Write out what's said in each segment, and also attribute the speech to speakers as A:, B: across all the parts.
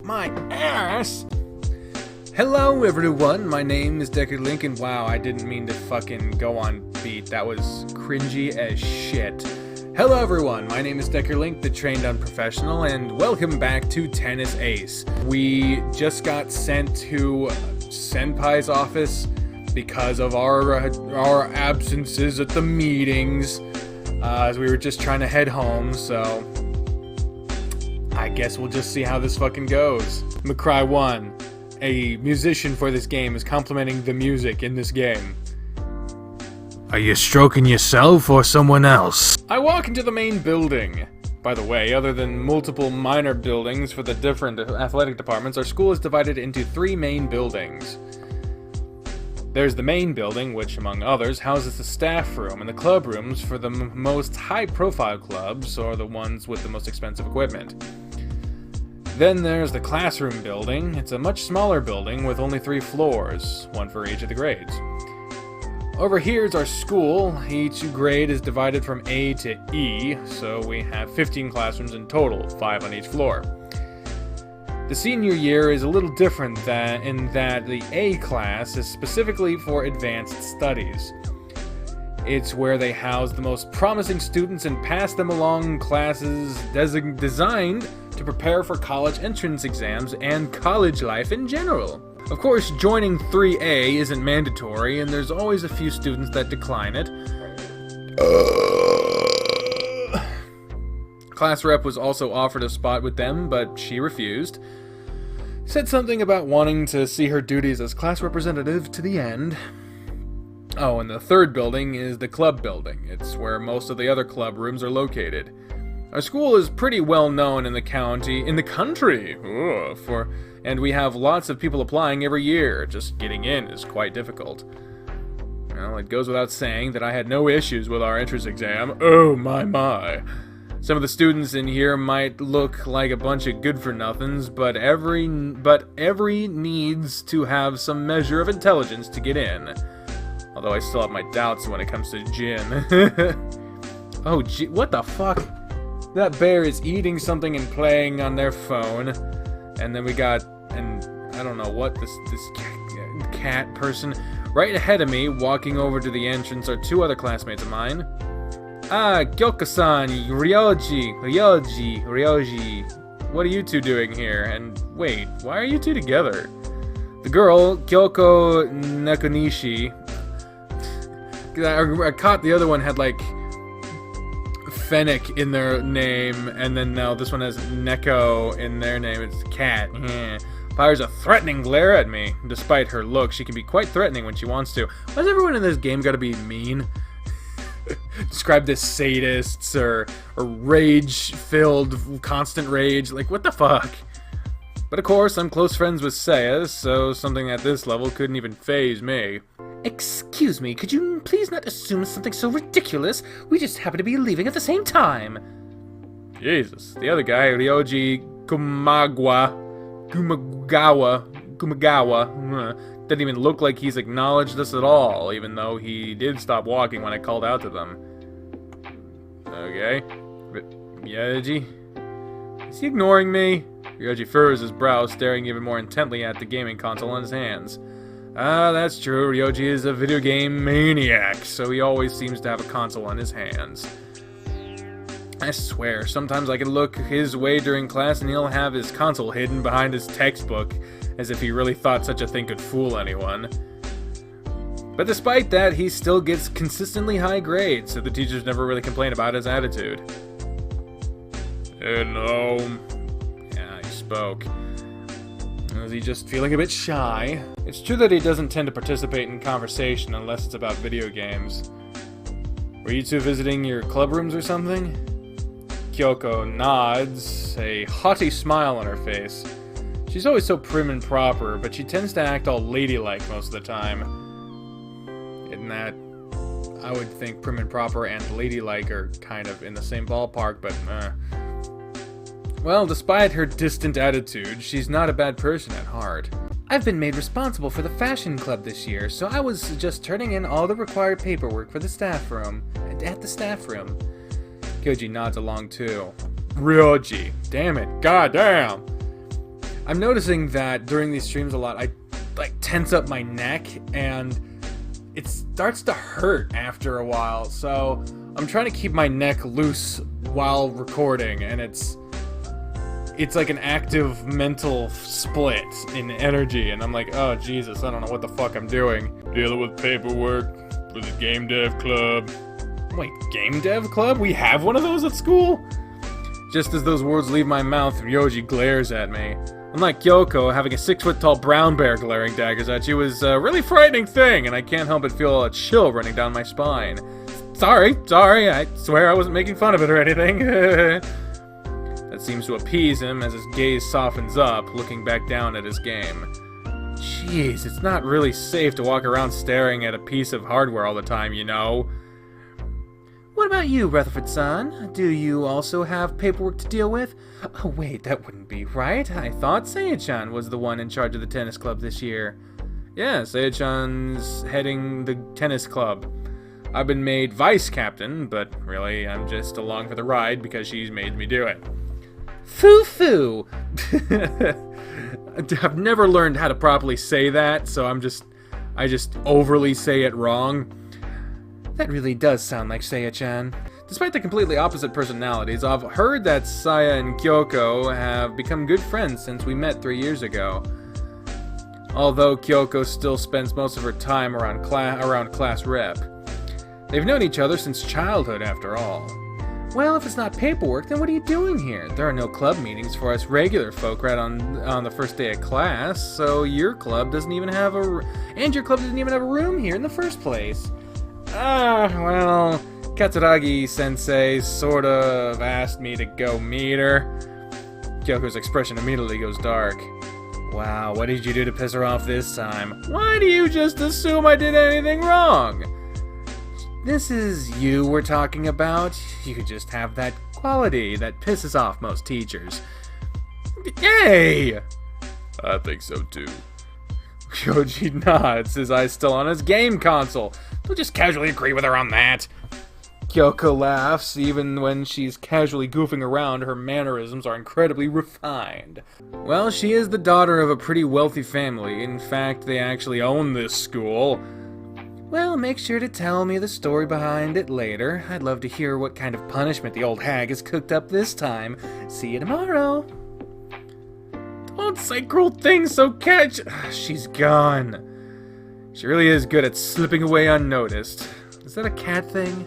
A: my ass! Hello everyone, my name is Deckard Lincoln. Wow, I didn't mean to fucking go on beat. That was cringy as shit. Hello everyone, my name is Deckard Link, the trained unprofessional, and welcome back to Tennis Ace. We just got sent to Senpai's office because of our absences at the meetings, as we were just trying to head home, so I guess we'll just see how this fucking goes. McCry 1, a musician for this game, is complimenting the music in this game.
B: Are you stroking yourself or someone else?
A: I walk into the main building. By the way, other than multiple minor buildings for the different athletic departments, our school is divided into 3 main buildings. There's the main building, which, among others, houses the staff room and the club rooms for the most high-profile clubs, or the ones with the most expensive equipment. Then there's the classroom building. It's a much smaller building with only 3 floors, one for each of the grades. Over here is our school. Each grade is divided from A to E, so we have 15 classrooms in total, 5 on each floor. The senior year is a little different in that the A class is specifically for advanced studies. It's where they house the most promising students and pass them along classes designed to prepare for college entrance exams and college life in general. Of course, joining 3A isn't mandatory, and there's always a few students that decline it. Class rep was also offered a spot with them, but she refused. Said something about wanting to see her duties as class representative to the end. Oh, and the third building is the club building. It's where most of the other club rooms are located. Our school is pretty well known in the country, and we have lots of people applying every year. Just getting in is quite difficult. Well, it goes without saying that I had no issues with our entrance exam. Oh my. Some of the students in here might look like a bunch of good-for-nothings, but every needs to have some measure of intelligence to get in. Although I still have my doubts when it comes to Jin. Oh, gee, what the fuck? That bear is eating something and playing on their phone. And then we got, and I don't know what, this cat person. Right ahead of me, walking over to the entrance, are 2 other classmates of mine. Ah, Gyoko-san, Ryoji. What are you 2 doing here? And wait, why are you 2 together? The girl, Kyoko Nekonishi. I caught the other one had like Fennec in their name, and then now this one has Neko in their name. It's cat. Fires a threatening glare at me. Despite her look, she can be quite threatening when she wants to. Why does everyone in this game gotta be mean? Described as sadists or rage-filled, constant rage. Like, what the fuck? But of course, I'm close friends with Saya, so something at this level couldn't even faze me. Excuse me, could you please not assume something so ridiculous? We just happen to be leaving at the same time. Jesus, the other guy, Ryoji Kumagawa, doesn't even look like he's acknowledged us at all, even though he did stop walking when I called out to them. Okay. Ryoji? Is he ignoring me? Ryoji furrows his brow, staring even more intently at the gaming console in his hands. Ah, that's true. Ryoji is a video game maniac, so he always seems to have a console in his hands. I swear, sometimes I can look his way during class and he'll have his console hidden behind his textbook, as if he really thought such a thing could fool anyone. But despite that, he still gets consistently high grades, so the teachers never really complain about his attitude. No. Yeah, he spoke. Is he just feeling a bit shy? It's true that he doesn't tend to participate in conversation unless it's about video games. Were you 2 visiting your club rooms or something? Kyoko nods, a haughty smile on her face. She's always so prim and proper, but she tends to act all ladylike most of the time. In that, I would think prim and proper and ladylike are kind of in the same ballpark, but Well, despite her distant attitude, she's not a bad person at heart. I've been made responsible for the fashion club this year, so I was just turning in all the required paperwork for the staff room. At the staff room. Kyoji nods along too. Ryoji, damn it, goddamn! I'm noticing that during these streams a lot, I like tense up my neck and it starts to hurt after a while. So I'm trying to keep my neck loose while recording, and it's like an active mental split in energy, and I'm like, oh Jesus, I don't know what the fuck I'm doing.
C: Dealing with paperwork for the game dev club.
A: Wait, game dev club? We have one of those at school? Just as those words leave my mouth, Ryoji glares at me. Unlike Kyoko, having a 6-foot-tall brown bear glaring daggers at you is a really frightening thing, and I can't help but feel a chill running down my spine. Sorry, I swear I wasn't making fun of it or anything. That seems to appease him as his gaze softens up, looking back down at his game. Jeez, it's not really safe to walk around staring at a piece of hardware all the time, you know. What about you, Rutherford-san? Do you also have paperwork to deal with? Oh wait, that wouldn't be right. I thought Saya-chan was the one in charge of the tennis club this year. Yeah, Saya-chan's heading the tennis club. I've been made vice captain, but really, I'm just along for the ride because she's made me do it. Foo-foo! I've never learned how to properly say that, so I just overly say it wrong. That really does sound like Saya-chan. Despite the completely opposite personalities, I've heard that Saya and Kyoko have become good friends since we met 3 years ago. Although Kyoko still spends most of her time around class rep. They've known each other since childhood, after all. Well, if it's not paperwork, then what are you doing here? There are no club meetings for us regular folk right on the first day of class, so your club doesn't even have a room here in the first place. Well, Katsuragi-sensei sort of asked me to go meet her. Kyoko's expression immediately goes dark. Wow, what did you do to piss her off this time? Why do you just assume I did anything wrong? This is you we're talking about. You just have that quality that pisses off most teachers. Yay!
C: I think so too.
A: Ryoji nods, his eyes still on his game console. He'll just casually agree with her on that. Kyoko laughs. Even when she's casually goofing around, her mannerisms are incredibly refined. Well, she is the daughter of a pretty wealthy family. In fact, they actually own this school. Well, make sure to tell me the story behind it later. I'd love to hear what kind of punishment the old hag has cooked up this time. See you tomorrow. Don't say cruel things, so catch... She's gone. She really is good at slipping away unnoticed. Is that a cat thing?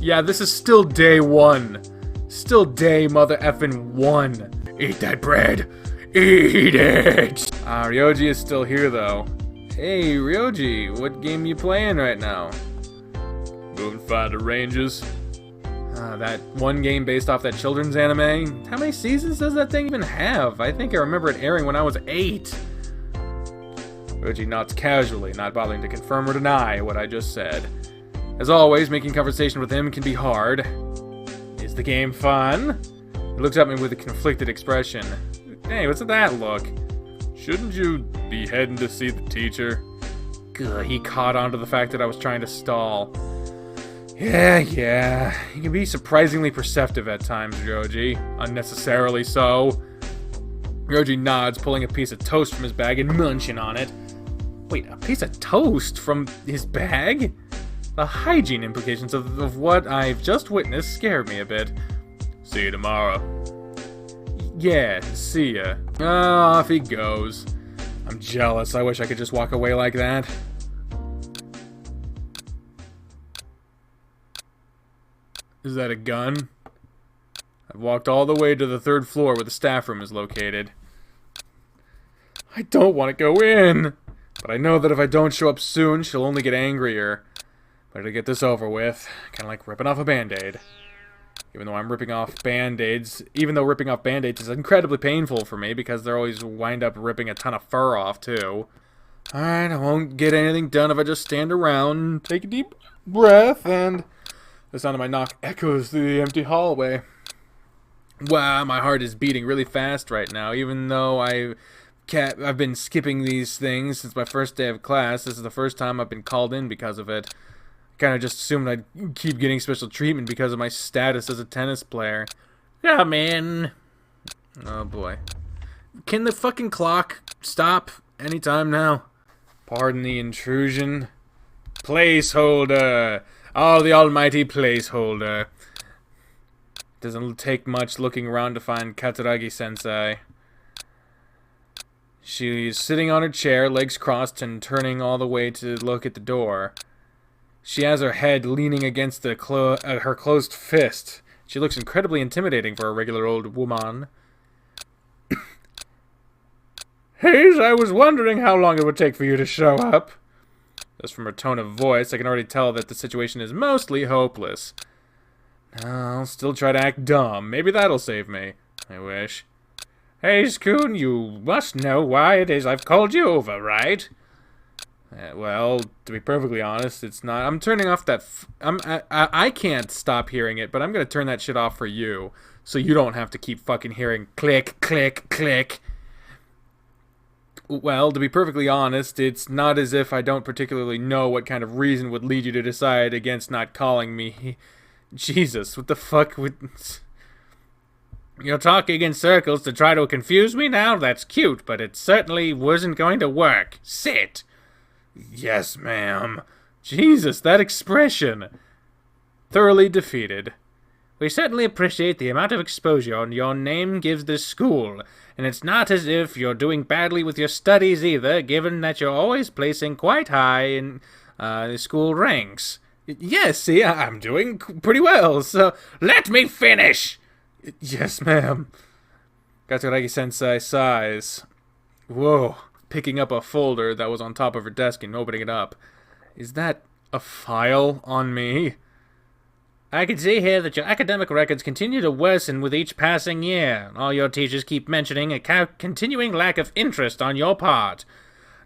A: Yeah, this is still day 1. Still day mother effing 1.
B: Eat that bread. Eat it.
A: Ryoji is still here, though. Hey, Ryoji, what game you playing right now?
C: Moonfighter Rangers.
A: That one game based off that children's anime? How many seasons does that thing even have? I think I remember it airing when I was 8. Ryoji nods casually, not bothering to confirm or deny what I just said. As always, making conversation with him can be hard. Is the game fun? He looks at me with a conflicted expression. Hey, what's that look?
C: Shouldn't you be heading to see the teacher?
A: Good, he caught on to the fact that I was trying to stall. Yeah. You can be surprisingly perceptive at times, Ryoji. Unnecessarily so. Ryoji nods, pulling a piece of toast from his bag and munching on it. Wait, a piece of toast from his bag? The hygiene implications of what I've just witnessed scared me a bit.
C: See you tomorrow.
A: Yeah, see ya. Off he goes. I'm jealous. I wish I could just walk away like that. Is that a gun? I've walked all the way to the 3rd floor where the staff room is located. I don't want to go in, but I know that if I don't show up soon, she'll only get angrier. Better get this over with. Kind of like ripping off a band-aid. Even though ripping off Band-Aids is incredibly painful for me because they always wind up ripping a ton of fur off, too. Alright, I won't get anything done if I just stand around, take a deep breath, and the sound of my knock echoes through the empty hallway. Wow, my heart is beating really fast right now, even though I've been skipping these things since my first day of class. This is the first time I've been called in because of it. Kind of just assumed I'd keep getting special treatment because of my status as a tennis player. Come in. Oh boy. Can the fucking clock stop anytime now? Pardon the intrusion. Placeholder! Oh, the almighty placeholder. Doesn't take much looking around to find Katsuragi-sensei. She's sitting on her chair, legs crossed, and turning all the way to look at the door. She has her head leaning against her closed fist. She looks incredibly intimidating for a regular old woman. Hayes, I was wondering how long it would take for you to show up. Just from her tone of voice, I can already tell that the situation is mostly hopeless. I'll still try to act dumb. Maybe that'll save me. I wish. Hayes-kun, you must know why it is I've called you over, right? Well, to be perfectly honest, it's not. I'm turning off that. I can't stop hearing it, but I'm gonna turn that shit off for you, so you don't have to keep fucking hearing click, click, click. Well, to be perfectly honest, it's not as if I don't particularly know what kind of reason would lead you to decide against not calling me. Jesus, what the fuck would... You're talking in circles to try to confuse me now? That's cute, but it certainly wasn't going to work. Sit! Yes, ma'am. Jesus, that expression. Thoroughly defeated. We certainly appreciate the amount of exposure your name gives this school, and it's not as if you're doing badly with your studies either, given that you're always placing quite high in the school ranks. Yes, see, I'm doing pretty well, so let me finish! Yes, ma'am. Katsuragi-sensei sighs. Whoa, picking up a folder that was on top of her desk and opening it up. Is that a file on me? I can see here that your academic records continue to worsen with each passing year. All your teachers keep mentioning a continuing lack of interest on your part.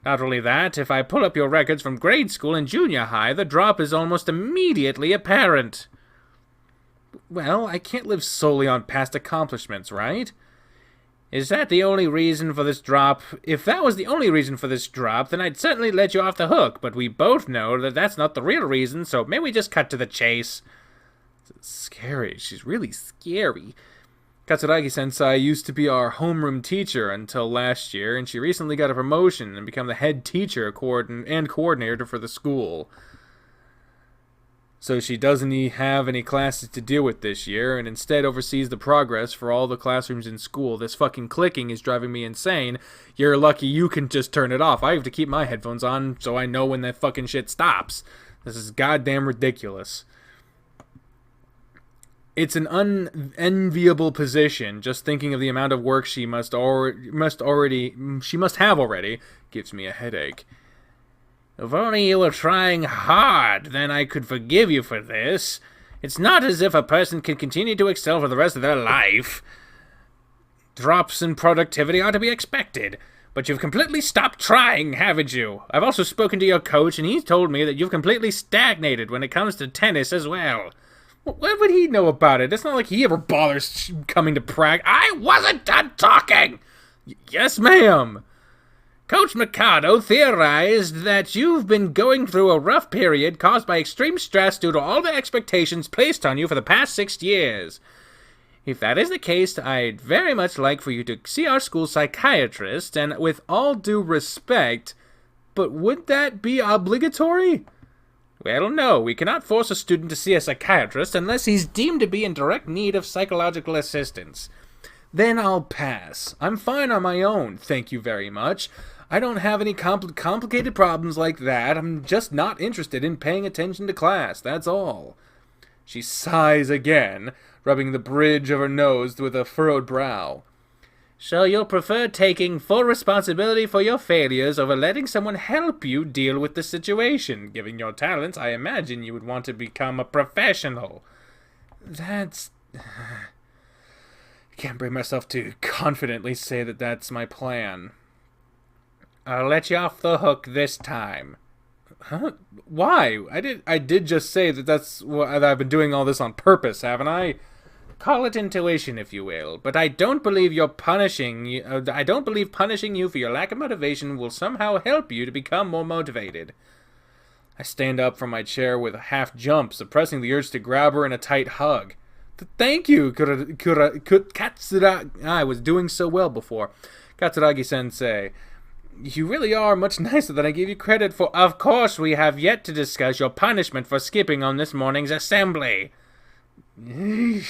A: Not only that, if I pull up your records from grade school and junior high, the drop is almost immediately apparent. Well, I can't live solely on past accomplishments, right? Is that the only reason for this drop? If that was the only reason for this drop, then I'd certainly let you off the hook, but we both know that that's not the real reason, so maybe we just cut to the chase. It's scary. She's really scary. Katsuragi-sensei used to be our homeroom teacher until last year, and she recently got a promotion and became the head teacher and coordinator for the school. So she doesn't have any classes to deal with this year, and instead oversees the progress for all the classrooms in school. This fucking clicking is driving me insane. You're lucky you can just turn it off. I have to keep my headphones on so I know when that fucking shit stops. This is goddamn ridiculous. It's an unenviable position. Just thinking of the amount of work she must have already gives me a headache. If only you were trying hard, then I could forgive you for this. It's not as if a person can continue to excel for the rest of their life. Drops in productivity are to be expected, but you've completely stopped trying, haven't you? I've also spoken to your coach, and he's told me that you've completely stagnated when it comes to tennis as well. What would he know about it? It's not like he ever bothers coming to practice. I wasn't done talking! Yes, ma'am. Coach Mikado theorized that you've been going through a rough period caused by extreme stress due to all the expectations placed on you for the past 6 years. If that is the case, I'd very much like for you to see our school psychiatrist, and with all due respect, but would that be obligatory? Well, no, we cannot force a student to see a psychiatrist unless he's deemed to be in direct need of psychological assistance. Then I'll pass. I'm fine on my own, thank you very much. I don't have any complicated problems like that. I'm just not interested in paying attention to class, that's all. She sighs again, rubbing the bridge of her nose with a furrowed brow. So you'll prefer taking full responsibility for your failures over letting someone help you deal with the situation. Given your talents, I imagine you would want to become a professional. That's... I can't bring myself to confidently say that that's my plan. I'll let you off the hook this time. Huh? Why? I did just say that I've been doing all this on purpose, haven't I? Call it intuition, if you will, but I don't believe punishing you for your lack of motivation will somehow help you to become more motivated. I stand up from my chair with a half jump, suppressing the urge to grab her in a tight hug. Thank you, Katsura. I was doing so well before. Katsuragi-sensei. You really are much nicer than I gave you credit for. Of course, we have yet to discuss your punishment for skipping on this morning's assembly. The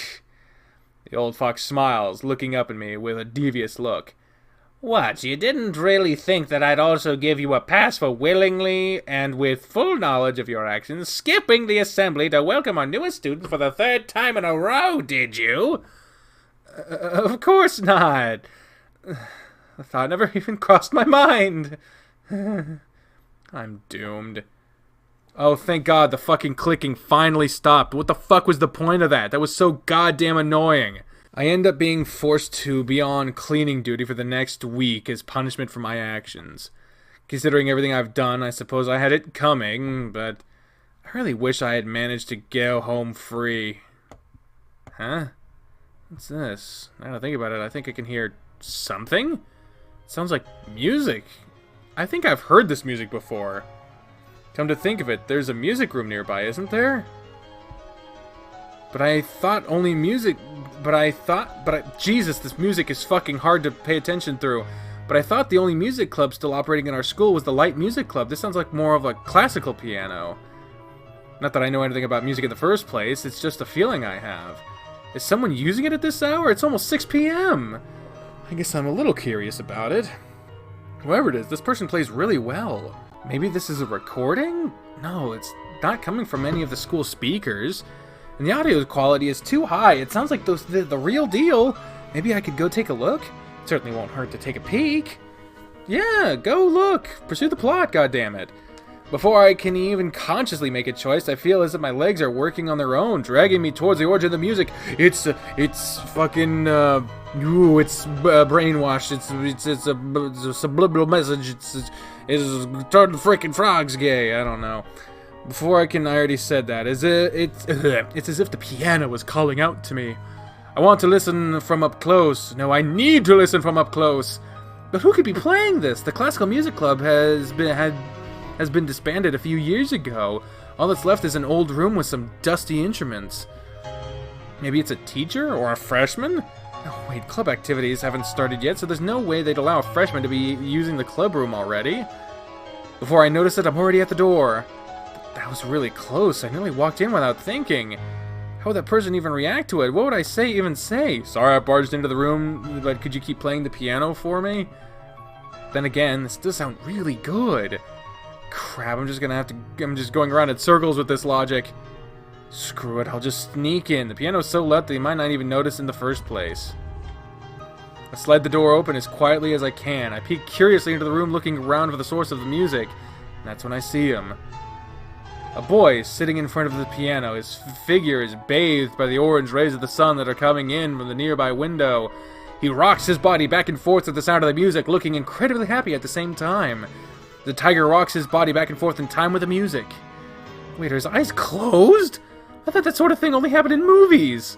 A: old fox smiles, looking up at me with a devious look. What, you didn't really think that I'd also give you a pass for willingly, and with full knowledge of your actions, skipping the assembly to welcome our newest student for the 3rd time in a row, did you? Of course not. The thought never even crossed my mind. I'm doomed. Oh, thank God the fucking clicking finally stopped. What the fuck was the point of that? That was so goddamn annoying. I end up being forced to be on cleaning duty for the next week as punishment for my actions. Considering everything I've done, I suppose I had it coming, but I really wish I had managed to go home free. Huh? What's this? Now that I think about it, I think I can hear something? Sounds like music. I think I've heard this music before. Come to think of it, there's a music room nearby, isn't there? But I thought only music... Jesus, this music is fucking hard to pay attention through. But I thought the only music club still operating in our school was the Light Music Club. This sounds like more of a classical piano. Not that I know anything about music in the first place, it's just a feeling I have. Is someone using it at this hour? It's almost 6 p.m. I guess I'm a little curious about it. Whoever it is, this person plays really well. Maybe this is a recording? No, it's not coming from any of the school speakers. And the audio quality is too high. It sounds like the real deal. Maybe I could go take a look? It certainly won't hurt to take a peek. Yeah, go look. Pursue the plot, goddammit. Before I can even consciously make a choice, I feel as if my legs are working on their own, dragging me towards the origin of the music. It's fucking, it's brainwashed. It's a subliminal message. It's turn the freaking frogs gay. I don't know. Before I already said that. It's as if the piano was calling out to me. I want to listen from up close. No, I need to listen from up close. But who could be playing this? The Classical Music Club has been disbanded a few years ago. All that's left is an old room with some dusty instruments. Maybe it's a teacher or a freshman? Oh wait, club activities haven't started yet, so there's no way they'd allow a freshman to be using the club room already. Before I notice it, I'm already at the door. That was really close. I nearly walked in without thinking. How would that person even react to it? What would I even say? Sorry I barged into the room, but could you keep playing the piano for me? Then again, this does sound really good. Crap, I'm just going around in circles with this logic. Screw it, I'll just sneak in. The piano's so loud that you might not even notice in the first place. I slide the door open as quietly as I can. I peek curiously into the room looking around for the source of the music. And that's when I see him. A boy sitting in front of the piano. His figure is bathed by the orange rays of the sun that are coming in from the nearby window. He rocks his body back and forth at the sound of the music, looking incredibly happy at the same time. The tiger rocks his body back and forth in time with the music. Wait, are his eyes closed? I thought that sort of thing only happened in movies.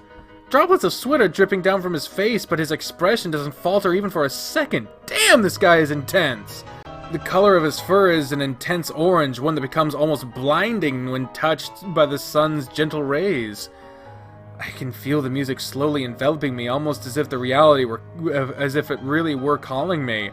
A: Droplets of sweat are dripping down from his face, but his expression doesn't falter even for a second. Damn, this guy is intense. The color of his fur is an intense orange, one that becomes almost blinding when touched by the sun's gentle rays. I can feel the music slowly enveloping me, almost as if the reality were, as if it really were calling me.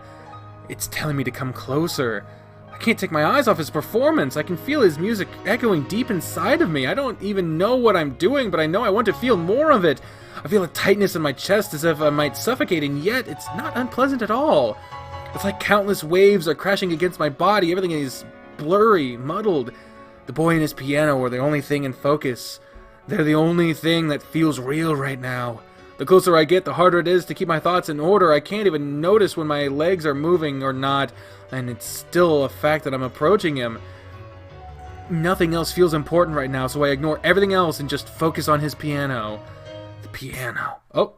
A: It's telling me to come closer. I can't take my eyes off his performance. I can feel his music echoing deep inside of me. I don't even know what I'm doing, but I know I want to feel more of it. I feel a tightness in my chest as if I might suffocate, and yet it's not unpleasant at all. It's like countless waves are crashing against my body. Everything is blurry, muddled. The boy and his piano are the only thing in focus. They're the only thing that feels real right now. The closer I get, the harder it is to keep my thoughts in order. I can't even notice when my legs are moving or not, and it's still a fact that I'm approaching him. Nothing else feels important right now, so I ignore everything else and just focus on his piano. The piano. Oh.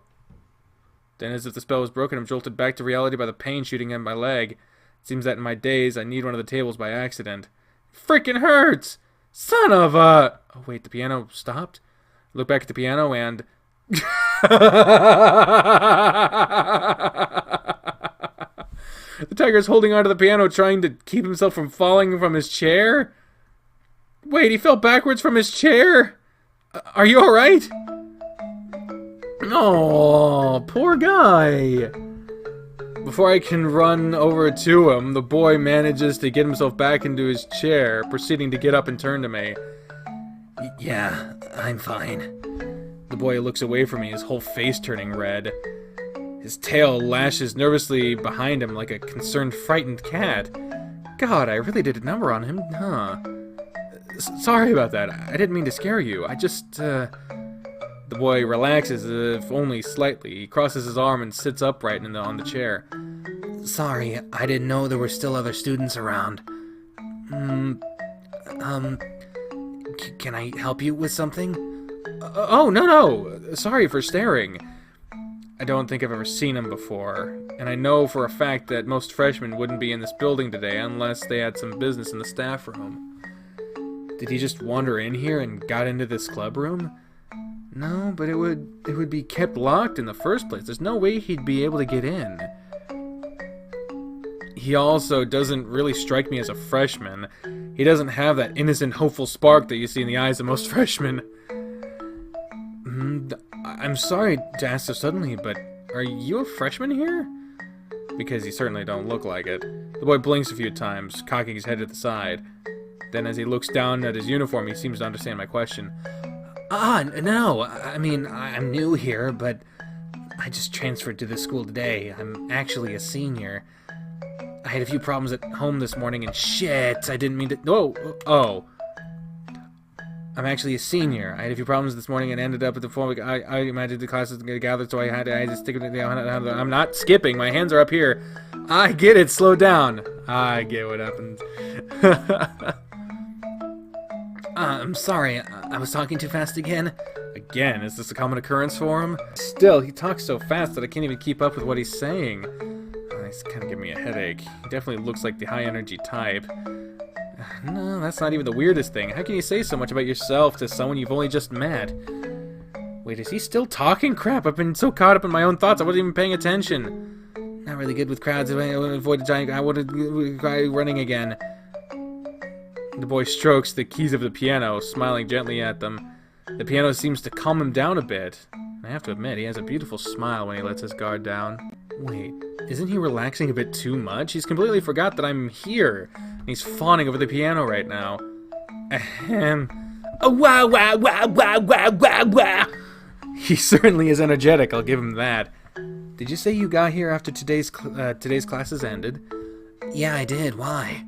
A: Then, as if the spell was broken, I'm jolted back to reality by the pain shooting at my leg. It seems that in my daze, I need one of the tables by accident. Freaking hurts! Son of a... Oh, wait, the piano stopped? I look back at the piano and... The tiger's holding onto the piano, trying to keep himself from falling from his chair? Wait, he fell backwards from his chair? Are you alright? Oh, poor guy. Before I can run over to him, the boy manages to get himself back into his chair, proceeding to get up and turn to me. Yeah, I'm fine. The boy looks away from me, his whole face turning red. His tail lashes nervously behind him like a concerned, frightened cat. God, I really did a number on him, huh? Sorry about that. I didn't mean to scare you. I just, The boy relaxes, if only slightly. He crosses his arm and sits upright on the chair. Sorry, I didn't know there were still other students around. Can I help you with something? Oh, no. Sorry for staring. I don't think I've ever seen him before, and I know for a fact that most freshmen wouldn't be in this building today unless they had some business in the staff room. Did he just wander in here and got into this club room? No, but it would be kept locked in the first place. There's no way he'd be able to get in. He also doesn't really strike me as a freshman. He doesn't have that innocent, hopeful spark that you see in the eyes of most freshmen. I'm sorry to ask so suddenly, but are you a freshman here? Because you certainly don't look like it. The boy blinks a few times, cocking his head to the side. Then as he looks down at his uniform, he seems to understand my question. No. I mean, I'm new here, but I just transferred to this school today. I'm actually a senior. I had a few problems at home this morning, and shit, I didn't mean to... Oh. I'm actually a senior. I had a few problems this morning and ended up at the phone. I imagined the classes gathered, so I had to stick with it. I'm not skipping. My hands are up here. I get it. Slow down. I get what happened. I'm sorry. I was talking too fast again. Again? Is this a common occurrence for him? Still, he talks so fast that I can't even keep up with what he's saying. It's kind of giving me a headache. He definitely looks like the high-energy type. No, that's not even the weirdest thing. How can you say so much about yourself to someone you've only just met? Wait, is he still talking? Crap, I've been so caught up in my own thoughts I wasn't even paying attention. Not really good with crowds. I would avoid a giant... I would try running again. The boy strokes the keys of the piano, smiling gently at them. The piano seems to calm him down a bit. I have to admit, he has a beautiful smile when he lets his guard down. Wait, isn't he relaxing a bit too much? He's completely forgot that I'm here. And he's fawning over the piano right now. Ahem. Oh, wow, wow, wow, wow, wow, wow, wow. He certainly is energetic, I'll give him that. Did you say you got here after today's classes ended? Yeah, I did. Why?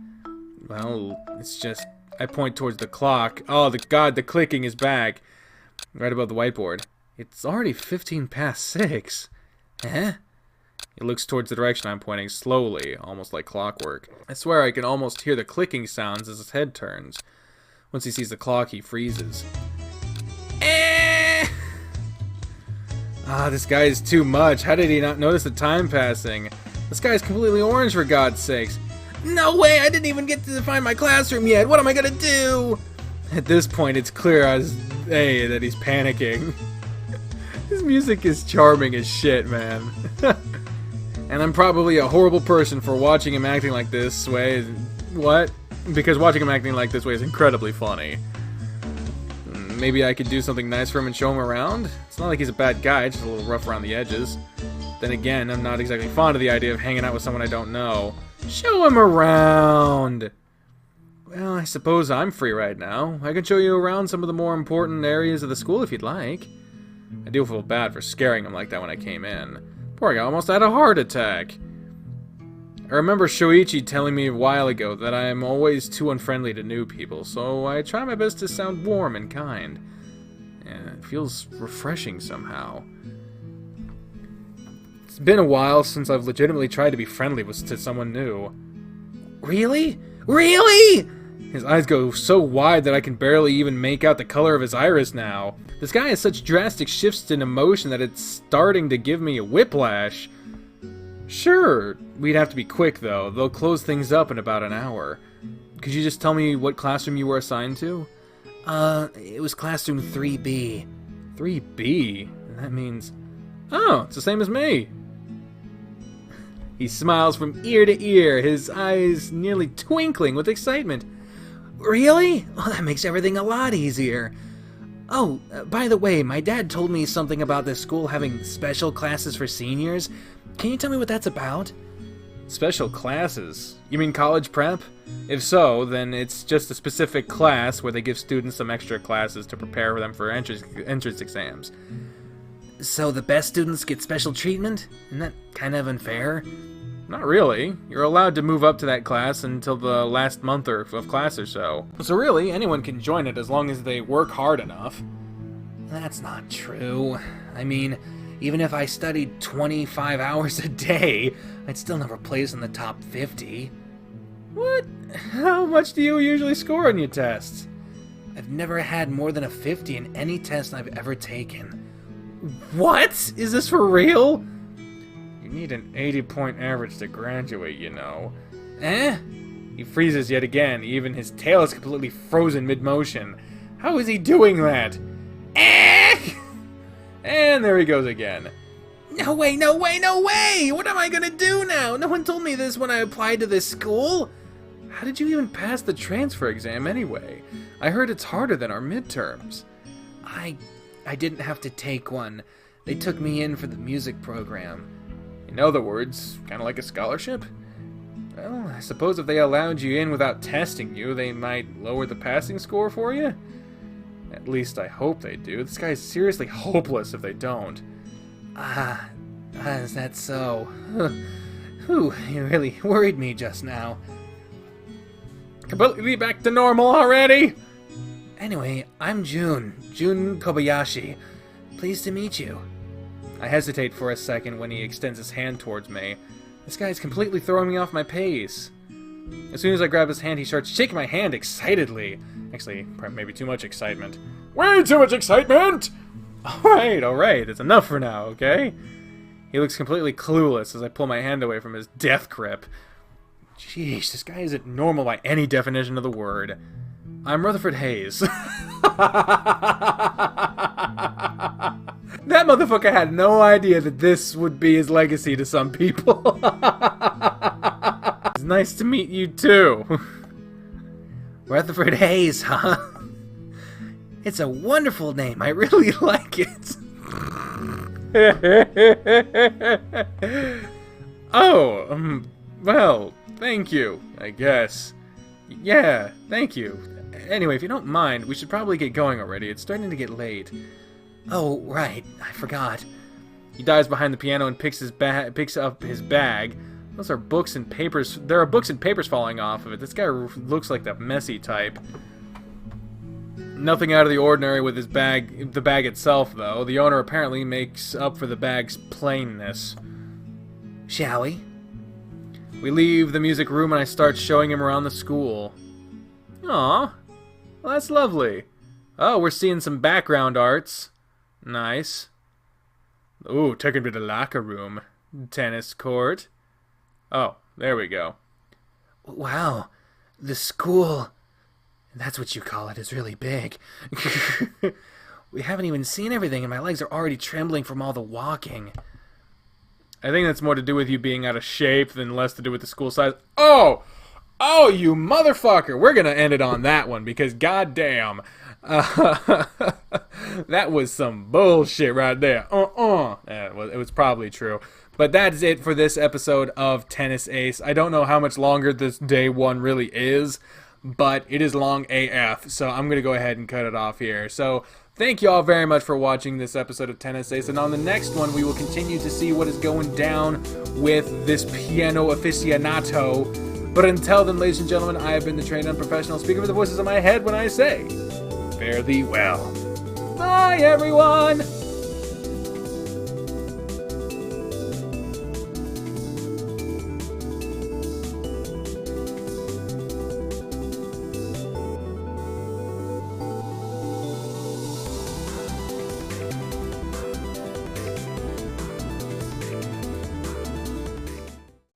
A: Well, it's just... I point towards the clock. Oh, the clicking is back. Right above the whiteboard. It's already 15 past 6. Eh? He looks towards the direction I'm pointing slowly, almost like clockwork. I swear I can almost hear the clicking sounds as his head turns. Once he sees the clock, he freezes. This guy is too much. How did he not notice the time passing? This guy is completely orange, for God's sakes. No way! I didn't even get to find my classroom yet! What am I gonna do? At this point, it's clear as day that he's panicking. His music is charming as shit, man. And I'm probably a horrible person for watching him acting like this way. What? Because watching him acting like this way is incredibly funny. Maybe I could do something nice for him and show him around? It's not like he's a bad guy, just a little rough around the edges. Then again, I'm not exactly fond of the idea of hanging out with someone I don't know. Show him around! Well, I suppose I'm free right now. I can show you around some of the more important areas of the school if you'd like. I do feel bad for scaring him like that when I came in. Poor guy almost had a heart attack. I remember Shoichi telling me a while ago that I am always too unfriendly to new people, so I try my best to sound warm and kind. And it feels refreshing somehow. It's been a while since I've legitimately tried to be friendly to someone new. Really? Really? His eyes go so wide that I can barely even make out the color of his iris now. This guy has such drastic shifts in emotion that it's starting to give me a whiplash. Sure, we'd have to be quick though. They'll close things up in about an hour. Could you just tell me what classroom you were assigned to? It was classroom 3B. 3B? That means... Oh, it's the same as me. He smiles from ear to ear, his eyes nearly twinkling with excitement. Really? Well, that makes everything a lot easier. Oh, by the way, my dad told me something about this school having special classes for seniors. Can you tell me what that's about? Special classes? You mean college prep? If so, then it's just a specific class where they give students some extra classes to prepare them for entrance exams. So the best students get special treatment? Isn't that kind of unfair? Not really. You're allowed to move up to that class until the last month of class or so. So really, anyone can join it as long as they work hard enough. That's not true. I mean, even if I studied 25 hours a day, I'd still never place in the top 50. What? How much do you usually score on your tests? I've never had more than a 50 in any test I've ever taken. What? Is this for real? You need an 80-point average to graduate, you know. Eh? He freezes yet again, even his tail is completely frozen mid-motion. How is he doing that? Eh! And there he goes again. No way, no way, no way! What am I gonna do now? No one told me this when I applied to this school. How did you even pass the transfer exam anyway? I heard it's harder than our midterms. I didn't have to take one. They took me in for the music program. In other words, kind of like a scholarship? Well, I suppose if they allowed you in without testing you, they might lower the passing score for you? At least I hope they do. This guy's seriously hopeless if they don't. Is that so? Whew, you really worried me just now. Completely back to normal already? Anyway, I'm Jun Kobayashi. Pleased to meet you. I hesitate for a second when he extends his hand towards me. This guy's completely throwing me off my pace. As soon as I grab his hand, he starts shaking my hand excitedly. Actually, maybe too much excitement. Way too much excitement! Alright, it's enough for now, okay? He looks completely clueless as I pull my hand away from his death grip. Jeez, this guy isn't normal by any definition of the word. I'm Rutherford Hayes. That motherfucker had no idea that this would be his legacy to some people. It's nice to meet you too. Rutherford Hayes, huh? It's a wonderful name. I really like it. Well, thank you, I guess. Yeah, thank you. Anyway, if you don't mind, we should probably get going already. It's starting to get late. Oh, right. I forgot. He dives behind the piano and picks up his bag. Those are books and papers. There are books and papers falling off of it. This guy looks like the messy type. Nothing out of the ordinary with his bag, the bag itself, though. The owner apparently makes up for the bag's plainness. Shall we? We leave the music room and I start showing him around the school. Aw, well, that's lovely. Oh, we're seeing some background arts. Nice. Ooh, take him to the locker room. Tennis court. Oh, there we go. Wow, the school, that's what you call it, is really big. We haven't even seen everything and my legs are already trembling from all the walking. I think that's more to do with you being out of shape than less to do with the school size. Oh, you motherfucker. We're going to end it on that one because goddamn. That was some bullshit right there. Yeah, it was probably true. But that is it for this episode of Tennis Ace. I don't know how much longer this day one really is, but it is long AF, so I'm going to go ahead and cut it off here. So thank you all very much for watching this episode of Tennis Ace, and on the next one we will continue to see what is going down with this piano aficionado. But until then, ladies and gentlemen, I have been the trained unprofessional speaker with the voices in my head when I say, fare thee well. Bye, everyone!